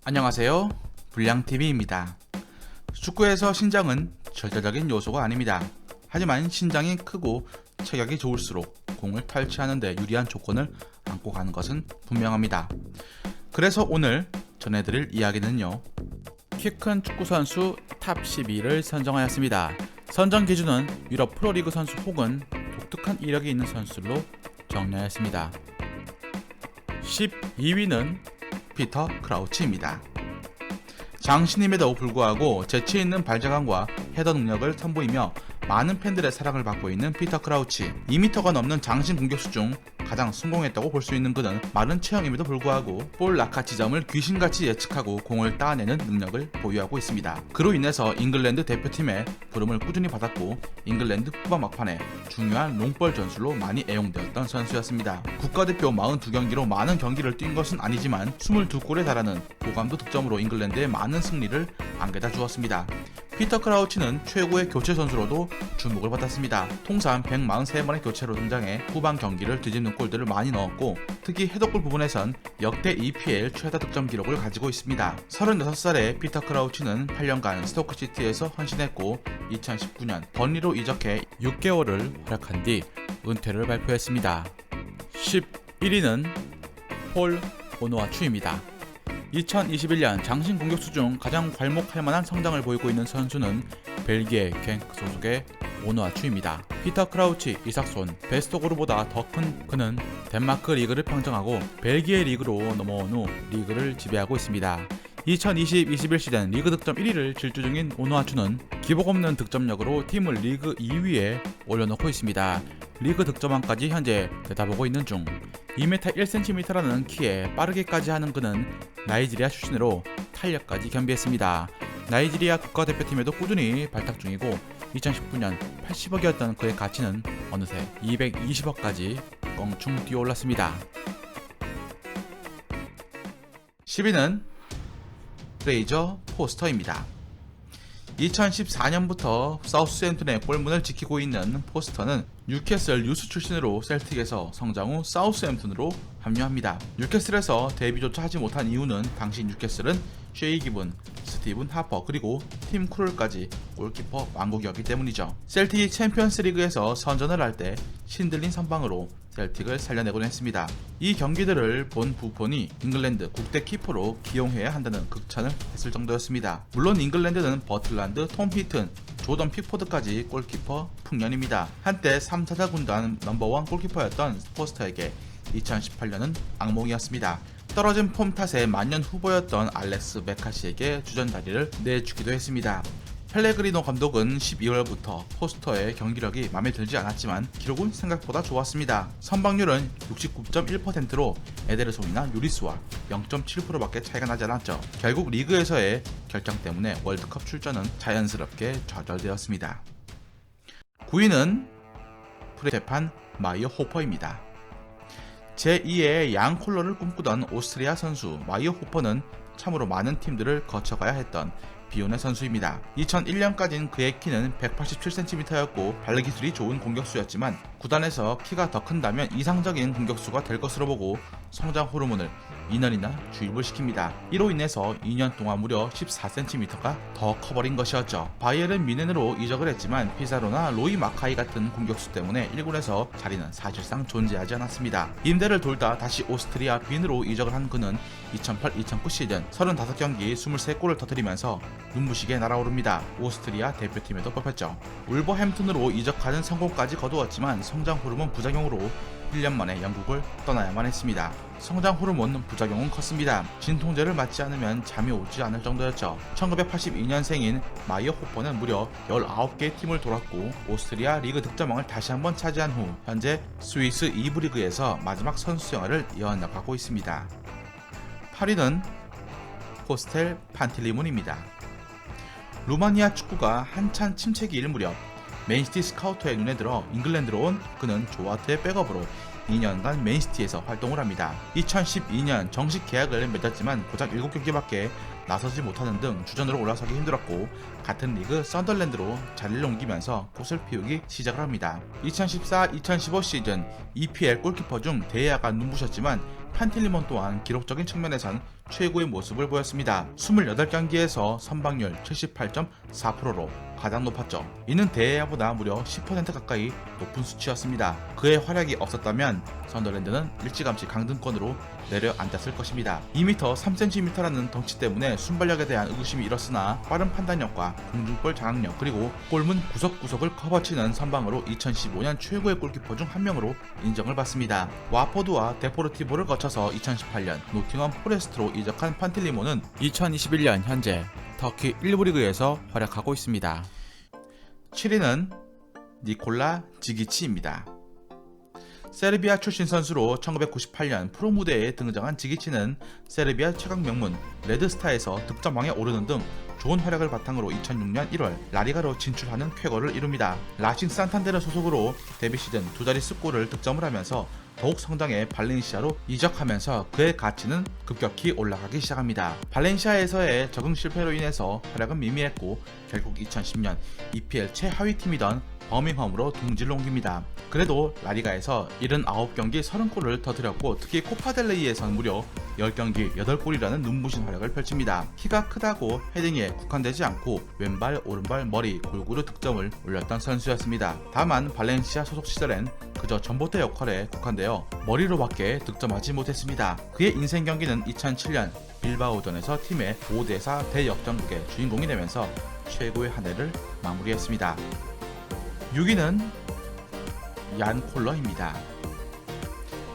안녕하세요. 불량TV입니다. 축구에서 신장은 절대적인 요소가 아닙니다. 하지만 신장이 크고 체격이 좋을수록 공을 탈취하는 데 유리한 조건을 안고 가는 것은 분명합니다. 그래서 오늘 전해드릴 이야기는요, 키 큰 축구선수 탑 12를 선정하였습니다. 선정 기준은 유럽 프로리그 선수 혹은 독특한 이력이 있는 선수로 정리하였습니다. 12위는 피터 크라우치입니다. 장신임에도 불구하고 재치있는 발자감과 헤더 능력을 선보이며 많은 팬들의 사랑을 받고 있는 피터 크라우치. 2m가 넘는 장신 공격수 중 가장 성공했다고 볼 수 있는 그는 마른 체형임에도 불구하고 볼 낙하 지점을 귀신같이 예측하고 공을 따내는 능력을 보유하고 있습니다. 그로 인해서 잉글랜드 대표팀의 부름을 꾸준히 받았고 잉글랜드 후반 막판에 중요한 롱볼 전술로 많이 애용되었던 선수였습니다. 국가대표 42경기로 많은 경기를 뛴 것은 아니지만 22골에 달하는 고감도 득점으로 잉글랜드에 많은 승리를 안겨다 주었습니다. 피터 크라우치는 최고의 교체 선수로도 주목을 받았습니다. 통산 143번의 교체로 등장해 후반 경기를 뒤집는 골들을 많이 넣었고 특히 헤더골 부분에선 역대 EPL 최다 득점 기록을 가지고 있습니다. 36살의 피터 크라우치는 8년간 스토크시티에서 헌신했고 2019년 번리로 이적해 6개월을 활약한 뒤 은퇴를 발표했습니다. 11위는 폴 오누아추입니다. 2021년 장신 공격수 중 가장 괄목할 만한 성장을 보이고 있는 선수는 벨기에 겐크 소속의 오누아추입니다. 피터 크라우치, 이삭손, 베스토고르보다 더 큰 그는 덴마크 리그를 평정하고 벨기에 리그로 넘어온 후 리그를 지배하고 있습니다. 2020-21 시즌 리그 득점 1위를 질주 중인 오누아추는 기복 없는 득점력으로 팀을 리그 2위에 올려놓고 있습니다. 리그 득점왕까지 현재 내다보고 있는 중 2m 1cm라는 키에 빠르게까지 하는 그는 나이지리아 출신으로 탄력까지 겸비했습니다. 나이지리아 국가대표팀에도 꾸준히 발탁 중이고 2019년 80억이었던 그의 가치는 어느새 220억까지 껑충 뛰어올랐습니다. 10위는 프레이저 포스터입니다. 2014년부터 사우스햄튼의 골문을 지키고 있는 포스터는 뉴캐슬 유스 출신으로 셀틱에서 성장 후 사우스햄튼으로 합류합니다. 뉴캐슬에서 데뷔조차 하지 못한 이유는 당시 뉴캐슬은 쉐이 기분, 스티븐 하퍼 그리고 팀 쿠럴까지 골키퍼 왕국이었기 때문이죠. 셀틱이 챔피언스 리그에서 선전을 할 때 신들린 선방으로 셀틱을 살려내곤 했습니다. 이 경기들을 본 부폰이 잉글랜드 국대 키퍼로 기용해야 한다는 극찬을 했을 정도였습니다. 물론 잉글랜드는 버틀란드, 톰 히튼, 조던 픽포드까지 골키퍼 풍년입니다. 한때 3사자 군단 넘버원 골키퍼였던 포스터에게 2018년은 악몽이었습니다. 떨어진 폼 탓에 만년 후보였던 알렉스 메카시에게 주전 자리를 내주기도 했습니다. 펠레그리노 감독은 12월부터 포스터의 경기력이 마음에 들지 않았지만 기록은 생각보다 좋았습니다. 선방률은 69.1%로 에데르송이나 유리스와 0.7%밖에 차이가 나지 않았죠. 결국 리그에서의 결정 때문에 월드컵 출전은 자연스럽게 좌절되었습니다. 9위는 프레테판 마이어 호퍼입니다. 제2의 양 콜러를 꿈꾸던 오스트리아 선수 마이어 호퍼는 참으로 많은 팀들을 거쳐가야 했던 비혼의 선수입니다. 2001년까지는 그의 키는 187cm였고 발기술이 좋은 공격수였지만 구단에서 키가 더 큰다면 이상적인 공격수가 될 것으로 보고 성장 호르몬을 2년이나 주입을 시킵니다. 이로 인해서 2년 동안 무려 14cm가 더 커버린 것이었죠. 바이에른 뮌헨으로 이적을 했지만 피사로나 로이 마카이 같은 공격수 때문에 1군에서 자리는 사실상 존재하지 않았습니다. 임대를 돌다 다시 오스트리아 빈으로 이적을 한 그는 2008-2009 시즌 35경기 23골을 터뜨리면서 눈부시게 날아오릅니다. 오스트리아 대표팀에도 뽑혔죠. 울버햄튼으로 이적하는 성공까지 거두었지만 성장 호르몬 부작용으로 1년 만에 영국을 떠나야만 했습니다. 성장 호르몬 부작용은 컸습니다. 진통제를 맞지 않으면 잠이 오지 않을 정도였죠. 1982년생인 마이어 호퍼는 무려 19개의 팀을 돌았고 오스트리아 리그 득점왕을 다시 한번 차지한 후 현재 스위스 2부 리그에서 마지막 선수 생활을 이어나가고 있습니다. 8위는 포스텔 판틸리문입니다. 루마니아 축구가 한참 침체기일 무렵 맨시티 스카우터의 눈에 들어 잉글랜드로 온 그는 조아트의 백업으로 2년간 맨시티에서 활동을 합니다. 2012년 정식 계약을 맺었지만 고작 7경기밖에 나서지 못하는 등 주전으로 올라서기 힘들었고 같은 리그 썬덜랜드로 자리를 옮기면서 꽃을 피우기 시작을 합니다. 2014-2015 시즌 EPL 골키퍼 중 대야가 눈부셨지만 판틸리몬 또한 기록적인 측면에선 최고의 모습을 보였습니다. 28경기에서 선방률 78.4%로 가장 높았죠. 이는 대회야보다 무려 10% 가까이 높은 수치였습니다. 그의 활약이 없었다면 선더랜드는 일찌감치 강등권으로 내려앉았을 것입니다. 2m 3cm라는 덩치 때문에 순발력에 대한 의구심이 일었으나 빠른 판단력과 공중볼 장악력 그리고 골문 구석구석을 커버치는 선방으로 2015년 최고의 골키퍼 중 한 명으로 인정을 받습니다. 와포드와 데포르티보를 거쳐서 2018년 노팅엄 포레스트로 이적한 판틸리몬은 2021년 현재 터키 1부 리그에서 활약하고 있습니다. 7위는 니콜라 지기치입니다. 세르비아 출신 선수로 1998년 프로 무대에 등장한 지기치는 세르비아 최강 명문 레드스타에서 득점왕에 오르는 등 좋은 활약을 바탕으로 2006년 1월 라리가로 진출하는 쾌거를 이룹니다. 라싱 산탄데르 소속으로 데뷔 시즌 두 자릿수 골을 득점을 하면서 더욱 성장해 발렌시아로 이적하면서 그의 가치는 급격히 올라가기 시작합니다. 발렌시아에서의 적응 실패로 인해서 활약은 미미했고 결국 2010년 EPL 최하위 팀이던 버밍엄으로 둥지를 옮깁니다. 그래도 라리가에서 79경기 30골을 터뜨렸고 특히 코파델레이에선 무려 10경기 8골이라는 눈부신 활약을 펼칩니다. 키가 크다고 헤딩에 국한되지 않고 왼발, 오른발, 머리 골고루 득점을 올렸던 선수였습니다. 다만 발렌시아 소속 시절엔 그저 전봇대 역할에 국한되어 머리로밖에 득점하지 못했습니다. 그의 인생 경기는 2007년 빌바오전에서 팀의 5대4 대역전극의 주인공이 되면서 최고의 한 해를 마무리했습니다. 6위는 얀 콜러입니다.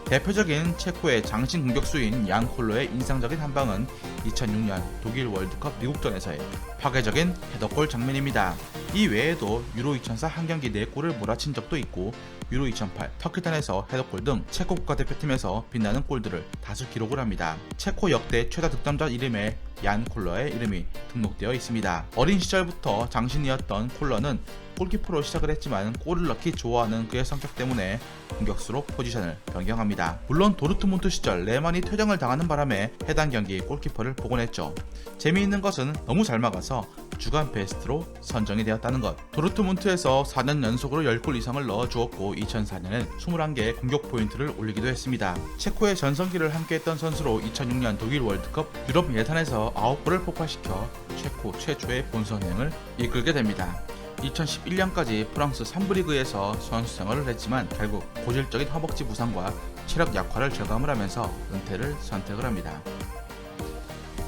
대표적인 체코의 장신 공격수인 얀 콜러의 인상적인 한방은 2006년 독일 월드컵 미국전에서의 파괴적인 헤더골 장면입니다. 이 외에도 유로 2004 한 경기 4골을 몰아친 적도 있고 유로 2008 터키전에서 헤더골 등 체코 국가대표팀에서 빛나는 골들을 다수 기록을 합니다. 체코 역대 최다 득점자 이름에 얀 콜러의 이름이 등록되어 있습니다. 어린 시절부터 장신이었던 콜러는 골키퍼로 시작을 했지만 골을 넣기 좋아하는 그의 성격 때문에 공격수로 포지션을 변경합니다. 물론 도르트문트 시절 레만이 퇴장을 당하는 바람에 해당 경기 골키퍼를 복원했죠. 재미있는 것은 너무 잘 막아서 주간 베스트로 선정이 되었다는 것. 도르트문트에서 4년 연속으로 10골 이상을 넣어주었고 2004년엔 21개의 공격 포인트를 올리기도 했습니다. 체코의 전성기를 함께했던 선수로 2006년 독일 월드컵 유럽 예선에서 9골을 폭발시켜 체코 최초의 본선행을 이끌게 됩니다. 2011년까지 프랑스 3부 리그에서 선수 생활을 했지만 결국 고질적인 허벅지 부상과 체력 약화를 절감을 하면서 은퇴를 선택을 합니다.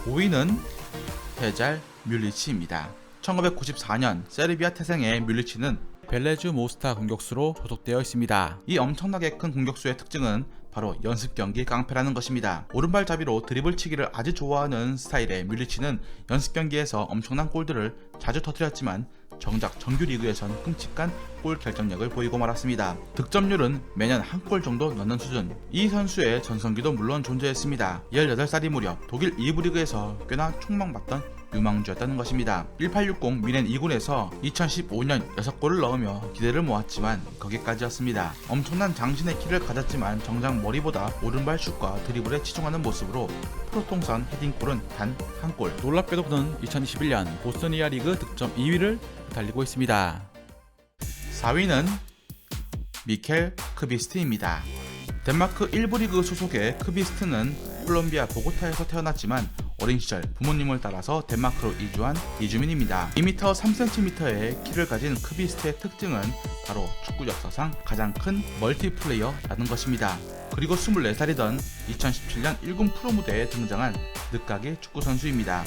5위는 페잘 뮬리치입니다. 1994년 세르비아 태생의 뮬리치는 벨레즈 모스타 공격수로 소속되어 있습니다. 이 엄청나게 큰 공격수의 특징은 바로 연습 경기 깡패라는 것입니다. 오른발잡이로 드리블 치기를 아주 좋아하는 스타일의 뮬리치는 연습 경기에서 엄청난 골들을 자주 터뜨렸지만 정작 정규 리그에선 끔찍한 골 결정력을 보이고 말았습니다. 득점률은 매년 한 골 정도 넣는 수준. 이 선수의 전성기도 물론 존재했습니다. 18살이 무렵 독일 2부 리그에서 꽤나 촉망받던 유망주였다는 것입니다. 1860 미넨 2군에서 2015년 6골을 넣으며 기대를 모았지만 거기까지였습니다. 엄청난 장신의 키를 가졌지만 정작 머리보다 오른발 슛과 드리블에 치중하는 모습으로 프로 통산 헤딩골은 단 한 골. 놀랍게도 그는 2021년 보스니아 리그 득점 2위를 달리고 있습니다. 4위는 미켈 크비스트입니다. 덴마크 1부 리그 소속의 크비스트는 콜롬비아 보고타에서 태어났지만 어린 시절 부모님을 따라서 덴마크로 이주한 이주민입니다. 2m 3cm의 키를 가진 크비스트의 특징은 바로 축구 역사상 가장 큰 멀티플레이어라는 것입니다. 그리고 24살이던 2017년 1군 프로 무대에 등장한 늦가기 축구 선수입니다.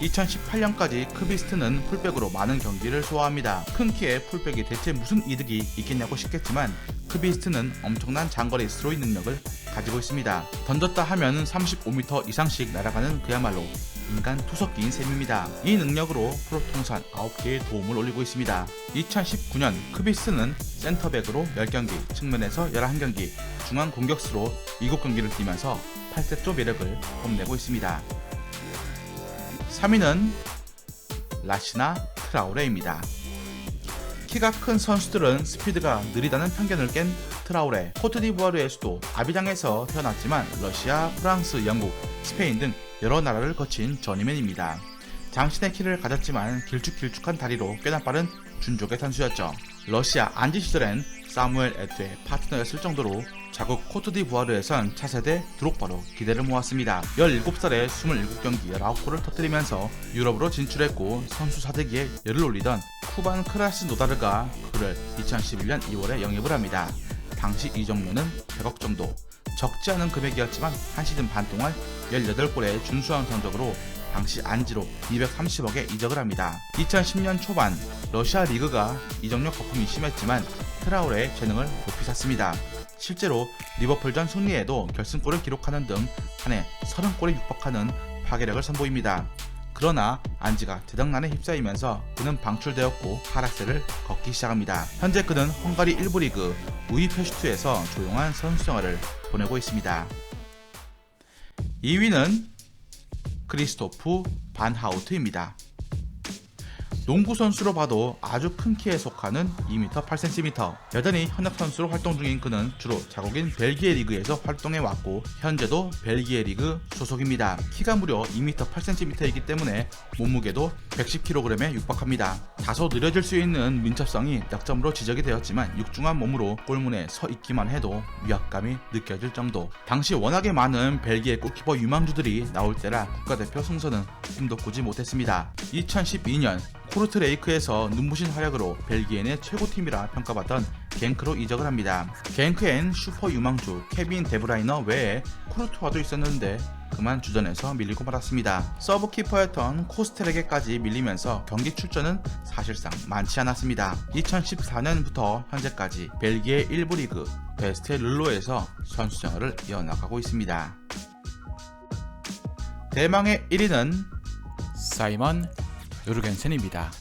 2018년까지 크비스트는 풀백으로 많은 경기를 소화합니다. 큰 키에 풀백이 대체 무슨 이득이 있겠냐고 싶겠지만 크비스트는 엄청난 장거리 스로잉 능력을 가지고 있습니다. 던졌다 하면 35m 이상씩 날아가는 그야말로 인간 투석기인 셈입니다. 이 능력으로 프로 통산 9개의 도움을 올리고 있습니다. 2019년 크비스트는 센터백으로 10경기, 측면에서 11경기, 중앙 공격수로 7경기를 뛰면서 8세조 매력을 뽐내고 있습니다. 3위는 라시나 트라우레입니다. 키가 큰 선수들은 스피드가 느리다는 편견을 깬 트라우레. 코트디부아르의 수도 아비장에서 태어났지만 러시아, 프랑스, 영국, 스페인 등 여러 나라를 거친 저니맨입니다. 장신의 키를 가졌지만 길쭉길쭉한 다리로 꽤나 빠른 준족의 선수였죠. 러시아 안지 시절엔 사무엘 에투의 파트너였을 정도로 자국 코트디부아르에선 차세대 드록바로 기대를 모았습니다. 17살에 27경기 19골을 터뜨리면서 유럽으로 진출했고 선수 사대기에 열을 올리던 쿠반 크라스노다르가 그를 2011년 2월에 영입을 합니다. 당시 이적료는 100억 정도, 적지 않은 금액이었지만 한 시즌 반 동안 18골의 준수한 성적으로 당시 안지로 230억에 이적을 합니다. 2010년 초반 러시아 리그가 이적료 거품이 심했지만 트라우레의 재능을 높이 샀습니다. 실제로 리버풀전 승리에도 결승골을 기록하는 등 한 해 30골에 육박하는 파괴력을 선보입니다. 그러나 안지가 대덕난에 휩싸이면서 그는 방출되었고 하락세를 걷기 시작합니다. 현재 그는 헝가리 1부 리그 우이페슈트에서 조용한 선수 생활을 보내고 있습니다. 2위는 크리스토프 반하우트입니다. 농구 선수로 봐도 아주 큰 키에 속하는 2m 8cm. 여전히 현역 선수로 활동 중인 그는 주로 자국인 벨기에 리그에서 활동해 왔고 현재도 벨기에 리그 소속입니다. 키가 무려 2m 8cm이기 때문에 몸무게도 110kg에 육박합니다. 다소 느려질 수 있는 민첩성이 약점으로 지적이 되었지만 육중한 몸으로 골문에 서 있기만 해도 위압감이 느껴질 정도. 당시 워낙에 많은 벨기에 골키퍼 유망주들이 나올 때라 국가대표 승선은 꿈도 꾸지 못했습니다. 2012년 코르트레이크에서 눈부신 활약으로 벨기에 내 최고팀이라 평가받던 겐크로 이적을 합니다. 겐크엔 슈퍼 유망주 케빈 데브라이너 외에 코르투아도 있었는데 그만 주전에서 밀리고 말았습니다. 서브 키퍼였던 코스텔에게까지 밀리면서 경기 출전은 사실상 많지 않았습니다. 2014년부터 현재까지 벨기에 1부 리그 베스테 르로에서 선수 생활을 이어나가고 있습니다. 대망의 1위는 사이먼 요르겐센입니다.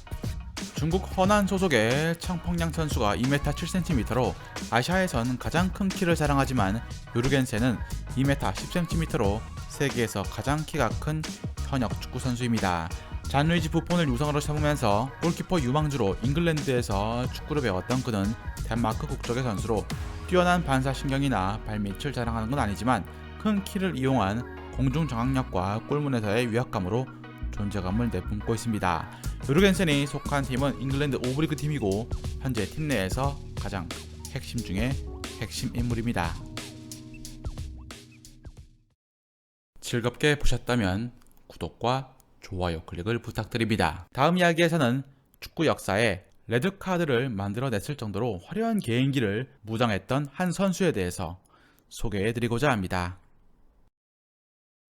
중국 허난 소속의 청펑양 선수가 2m 7cm로 아시아에선 가장 큰 키를 자랑하지만 요르겐센은 2m 10cm로 세계에서 가장 키가 큰 현역 축구 선수입니다. 잔루이지 부폰을 유성으로 삼으면서 골키퍼 유망주로 잉글랜드에서 축구를 배웠던 그는 덴마크 국적의 선수로 뛰어난 반사신경이나 발밑을 자랑하는 건 아니지만 큰 키를 이용한 공중 정확력과 골문에서의 위압감으로 존재감을 내뿜고 있습니다. 요르겐센이 속한 팀은 잉글랜드 5부리그 팀이고 현재 팀 내에서 가장 핵심 중에 핵심 인물입니다. 즐겁게 보셨다면 구독과 좋아요 클릭을 부탁드립니다. 다음 이야기에서는 축구 역사에 레드카드를 만들어냈을 정도로 화려한 개인기를 무장했던 한 선수에 대해서 소개해드리고자 합니다.